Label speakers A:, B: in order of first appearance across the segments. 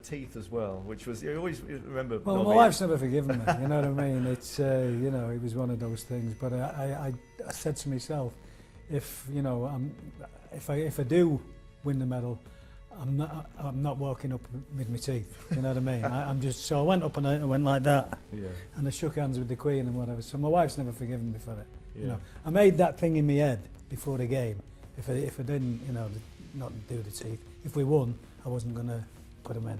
A: teeth as well, which was, you always remember.
B: Well, my wife's never forgiven me, you know what I mean? It's, you know, it was one of those things. But I said to myself, if, you know, if I do win the medal, I'm not walking up with my teeth, you know what I mean? I'm just, so I went up and I went like that, and I shook hands with the Queen and whatever. So my wife's never forgiven me for it. You know, I made that thing in my head before the game. If I didn't, you know, not do the teeth, if we won, I wasn't going to put them in.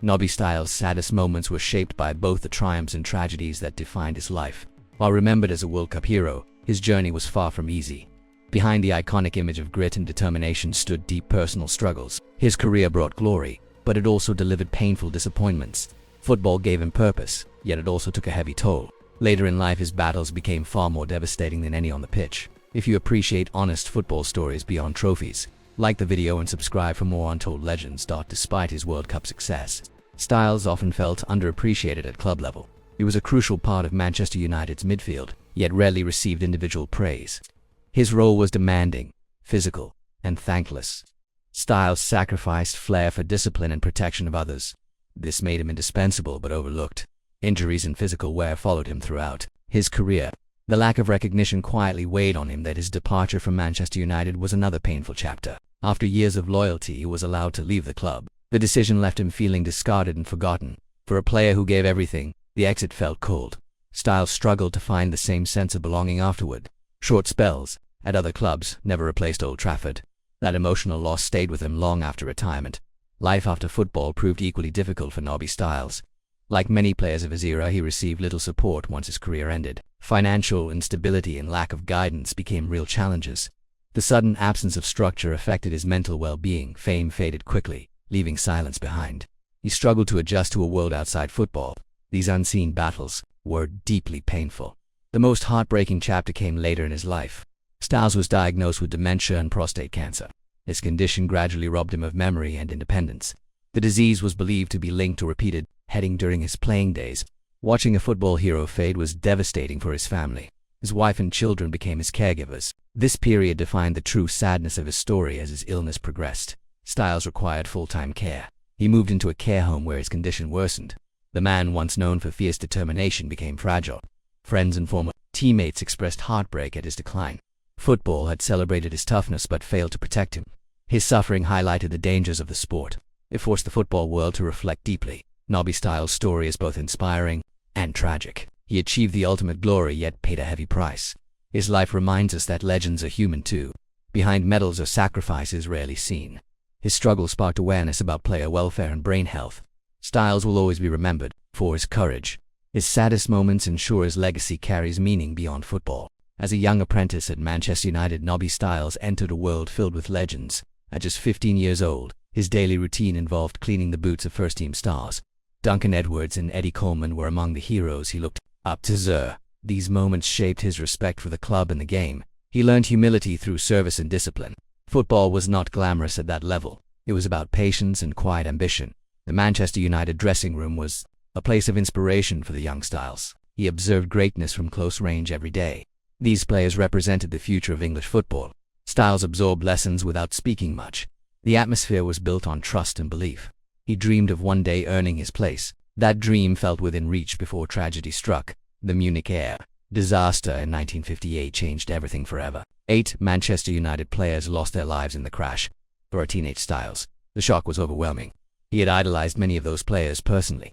C: Nobby Stiles' saddest moments were shaped by both the triumphs and tragedies that defined his life. While remembered as a World Cup hero, his journey was far from easy. Behind the iconic image of grit and determination stood deep personal struggles. His career brought glory, but it also delivered painful disappointments. Football gave him purpose, yet it also took a heavy toll. Later in life, his battles became far more devastating than any on the pitch. If you appreciate honest football stories beyond trophies, like the video and subscribe for more Untold legends. Despite his World Cup success, Stiles often felt underappreciated at club level. He was a crucial part of Manchester United's midfield, yet rarely received individual praise. His role was demanding, physical, and thankless. Stiles sacrificed flair for discipline and protection of others. This made him indispensable but overlooked. Injuries and physical wear followed him throughout his career. The lack of recognition quietly weighed on him. That his departure from Manchester United was another painful chapter. After years of loyalty, he was allowed to leave the club. The decision left him feeling discarded and forgotten. For a player who gave everything, the exit felt cold. Stiles struggled to find the same sense of belonging afterward. Short spells at other clubs never replaced Old Trafford. That emotional loss stayed with him long after retirement. Life after football proved equally difficult for Nobby Stiles. Like many players of his era, he received little support once his career ended. Financial instability and lack of guidance became real challenges. The sudden absence of structure affected his mental well-being. Fame faded quickly, leaving silence behind. He struggled to adjust to a world outside football. These unseen battles were deeply painful. The most heartbreaking chapter came later in his life. Stiles was diagnosed with dementia and prostate cancer. His condition gradually robbed him of memory and independence. The disease was believed to be linked to repeated headaches during his playing days. Watching a football hero fade was devastating for his family. His wife and children became his caregivers. This period defined the true sadness of his story. As his illness progressed, Stiles required full-time care. He moved into a care home where his condition worsened. The man, once known for fierce determination, became fragile. Friends and former teammates expressed heartbreak at his decline. Football had celebrated his toughness but failed to protect him. His suffering highlighted the dangers of the sport. It forced the football world to reflect deeply. Nobby Stiles' story is both inspiring and tragic. He achieved the ultimate glory yet paid a heavy price. His life reminds us that legends are human too. Behind medals are sacrifices rarely seen. His struggle sparked awareness about player welfare and brain health. Stiles will always be remembered for his courage. His saddest moments ensure his legacy carries meaning beyond football. As a young apprentice at Manchester United, Nobby Stiles entered a world filled with legends. At just 15 years old, his daily routine involved cleaning the boots of first-team stars. Duncan Edwards and Eddie Coleman were among the heroes he looked up to. These moments shaped his respect for the club and the game. He learned humility through service and discipline. Football was not glamorous at that level. It was about patience and quiet ambition. The Manchester United dressing room was a place of inspiration for the young Stiles. He observed greatness from close range every day. These players represented the future of English football. Stiles absorbed lessons without speaking much. The atmosphere was built on trust and belief. He dreamed of one day earning his place. That dream felt within reach before tragedy struck. The Munich Air Disaster in 1958 changed everything forever. 8 Manchester United players lost their lives in the crash. For a teenage Stiles, the shock was overwhelming. He had idolized many of those players personally.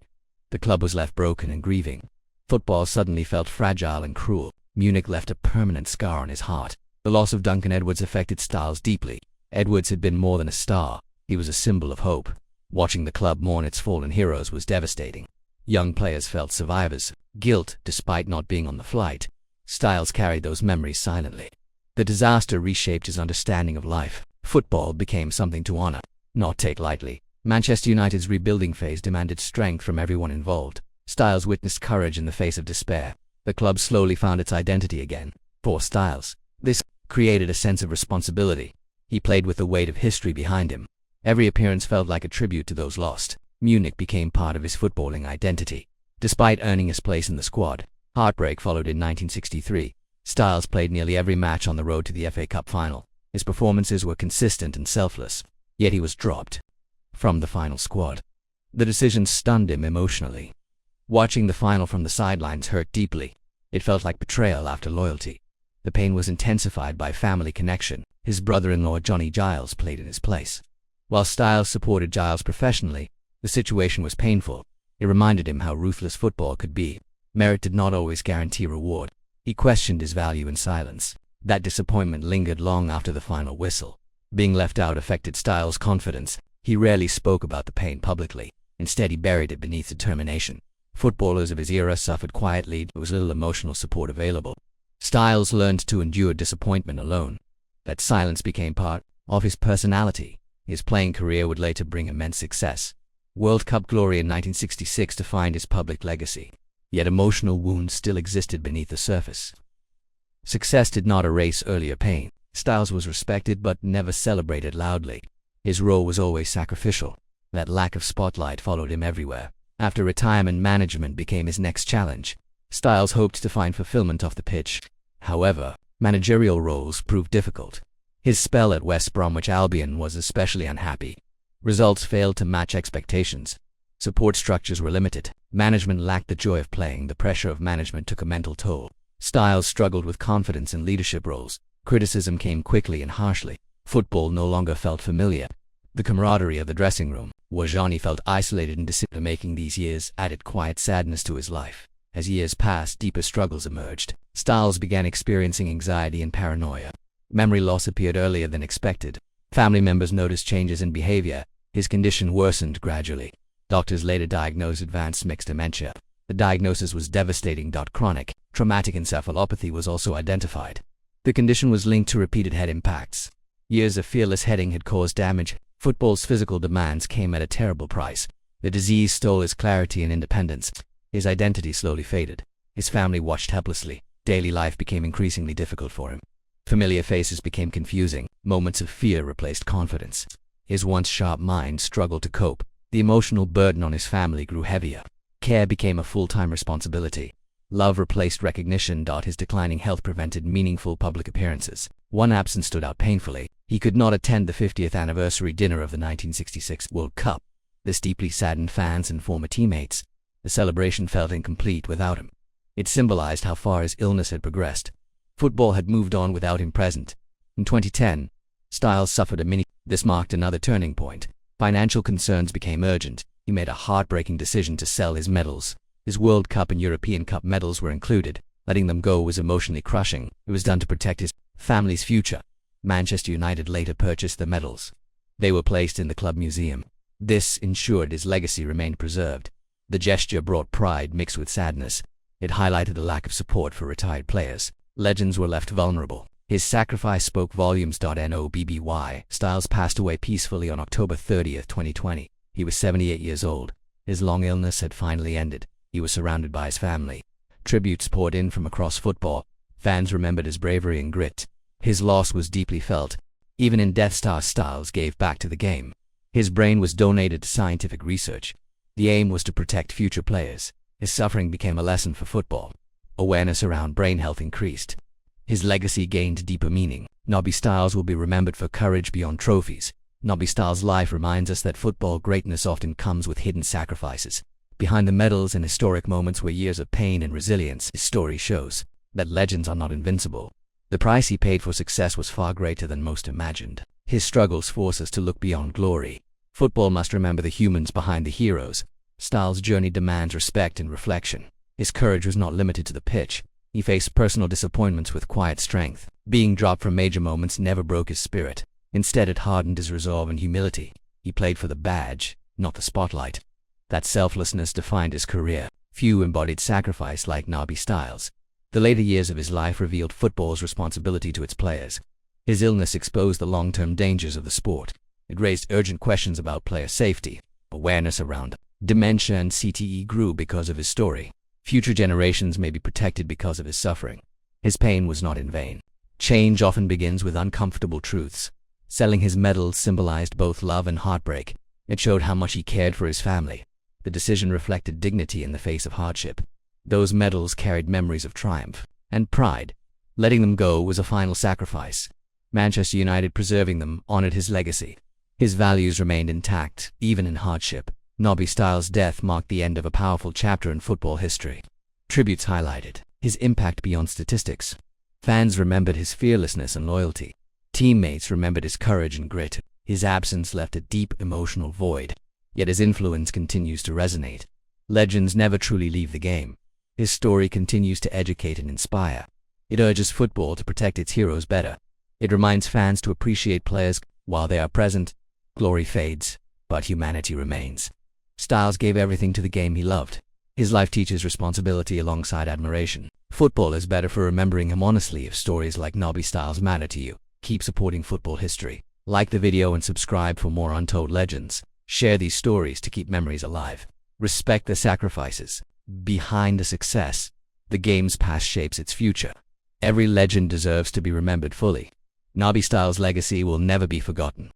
C: The club was left broken and grieving. Football suddenly felt fragile and cruel. Munich left a permanent scar on his heart. The loss of Duncan Edwards affected Stiles deeply. Edwards had been more than a star. He was a symbol of hope. Watching the club mourn its fallen heroes was devastating. Young players felt survivors' guilt despite not being on the flight. Stiles carried those memories silently. The disaster reshaped his understanding of life. Football became something to honor, not take lightly. Manchester United's rebuilding phase demanded strength from everyone involved. Stiles witnessed courage in the face of despair. The club slowly found its identity again. For Stiles, this created a sense of responsibility. He played with the weight of history behind him. Every appearance felt like a tribute to those lost. Munich became part of his footballing identity. Despite earning his place in the squad, heartbreak followed in 1963. Stiles played nearly every match on the road to the FA Cup final. His performances were consistent and selfless, yet he was dropped from the final squad. The decision stunned him emotionally. Watching the final from the sidelines hurt deeply. It felt like betrayal after loyalty. The pain was intensified by family connection. His brother-in-law Johnny Giles played in his place. While Stiles supported Giles professionally, the situation was painful. It reminded him how ruthless football could be. Merit did not always guarantee reward. He questioned his value in silence. That disappointment lingered long after the final whistle. Being left out affected Stiles' confidence. He rarely spoke about the pain publicly. Instead, he buried it beneath determination. Footballers of his era suffered quietly. There was little emotional support available. Stiles learned to endure disappointment alone. That silence became part of his personality. His playing career would later bring immense success. World Cup glory in 1966 defined his public legacy. Yet emotional wounds still existed beneath the surface. Success did not erase earlier pain. Stiles was respected but never celebrated loudly. His role was always sacrificial. That lack of spotlight followed him everywhere. After retirement, management became his next challenge. Stiles hoped to find fulfillment off the pitch. However, managerial roles proved difficult. His spell at West Bromwich Albion was especially unhappy. Results failed to match expectations. Support structures were limited. Management lacked the joy of playing. The pressure of management took a mental toll. Stiles struggled with confidence in leadership roles. Criticism came quickly and harshly. Football no longer felt familiar. The camaraderie of the dressing room, where Johnny felt isolated and decision-making these years, added quiet sadness to his life. As years passed, deeper struggles emerged. Stiles began experiencing anxiety and paranoia. Memory loss appeared earlier than expected. Family members noticed changes in behavior. His condition worsened gradually. Doctors later diagnosed advanced mixed dementia. The diagnosis was devastating. Chronic traumatic encephalopathy was also identified. The condition was linked to repeated head impacts. Years of fearless heading had caused damage. Football's physical demands came at a terrible price. The disease stole his clarity and independence. His identity slowly faded. His family watched helplessly. Daily life became increasingly difficult for him. Familiar faces became confusing. Moments of fear replaced confidence. His once sharp mind struggled to cope. The emotional burden on his family grew heavier. Care became a full-time responsibility. Love replaced recognition. His declining health prevented meaningful public appearances. One absence stood out painfully. He could not attend the 50th anniversary dinner of the 1966 World Cup. This deeply saddened fans and former teammates. The celebration felt incomplete without him. It symbolized how far his illness had progressed. Football had moved on without him present. In 2010, Stiles suffered a mini. This marked another turning point. Financial concerns became urgent. He made a heartbreaking decision to sell his medals. His World Cup and European Cup medals were included. Letting them go was emotionally crushing. It was done to protect his family's future. Manchester United later purchased the medals. They were placed in the club museum. This ensured his legacy remained preserved. The gesture brought pride mixed with sadness. It highlighted the lack of support for retired players. Legends were left vulnerable. His sacrifice spoke volumes. Nobby Stiles passed away peacefully on October 30, 2020. He was 78 years old. His long illness had finally ended. He was surrounded by his family. Tributes poured in from across football. Fans remembered his bravery and grit. His loss was deeply felt. Even in death, Stiles gave back to the game. His brain was donated to scientific research. The aim was to protect future players. His suffering became a lesson for football. Awareness around brain health increased. His legacy gained deeper meaning. Nobby Stiles will be remembered for courage beyond trophies. Nobby Stiles' life reminds us that football greatness often comes with hidden sacrifices. Behind the medals and historic moments were years of pain and resilience. His story shows that legends are not invincible. The price he paid for success was far greater than most imagined. His struggles force us to look beyond glory. Football must remember the humans behind the heroes. Stiles' journey demands respect and reflection. His courage was not limited to the pitch. He faced personal disappointments with quiet strength. Being dropped from major moments never broke his spirit. Instead, it hardened his resolve and humility. He played for the badge, not the spotlight. That selflessness defined his career. Few embodied sacrifice like Nobby Stiles. The later years of his life revealed football's responsibility to its players. His illness exposed the long-term dangers of the sport. It raised urgent questions about player safety. Awareness around dementia and CTE grew because of his story. Future generations may be protected because of his suffering. His pain was not in vain. Change often begins with uncomfortable truths. Selling his medals symbolized both love and heartbreak. It showed how much he cared for his family. The decision reflected dignity in the face of hardship. Those medals carried memories of triumph and pride. Letting them go was a final sacrifice. Manchester United preserving them honored his legacy. His values remained intact, even in hardship. Nobby Stiles' death marked the end of a powerful chapter in football history. Tributes highlighted his impact beyond statistics. Fans remembered his fearlessness and loyalty. Teammates remembered his courage and grit. His absence left a deep emotional void, yet his influence continues to resonate. Legends never truly leave the game. His story continues to educate and inspire. It urges football to protect its heroes better. It reminds fans to appreciate players while they are present. Glory fades, but humanity remains. Stiles gave everything to the game he loved. His life teaches responsibility alongside admiration. Football is better for remembering him honestly. If stories like Nobby Stiles matter to you, keep supporting football history. Like the video and subscribe for more Untold legends. Share these stories to keep memories alive. Respect the sacrifices behind the success. The game's past shapes its future. Every legend deserves to be remembered fully. Nobby Stiles' legacy will never be forgotten.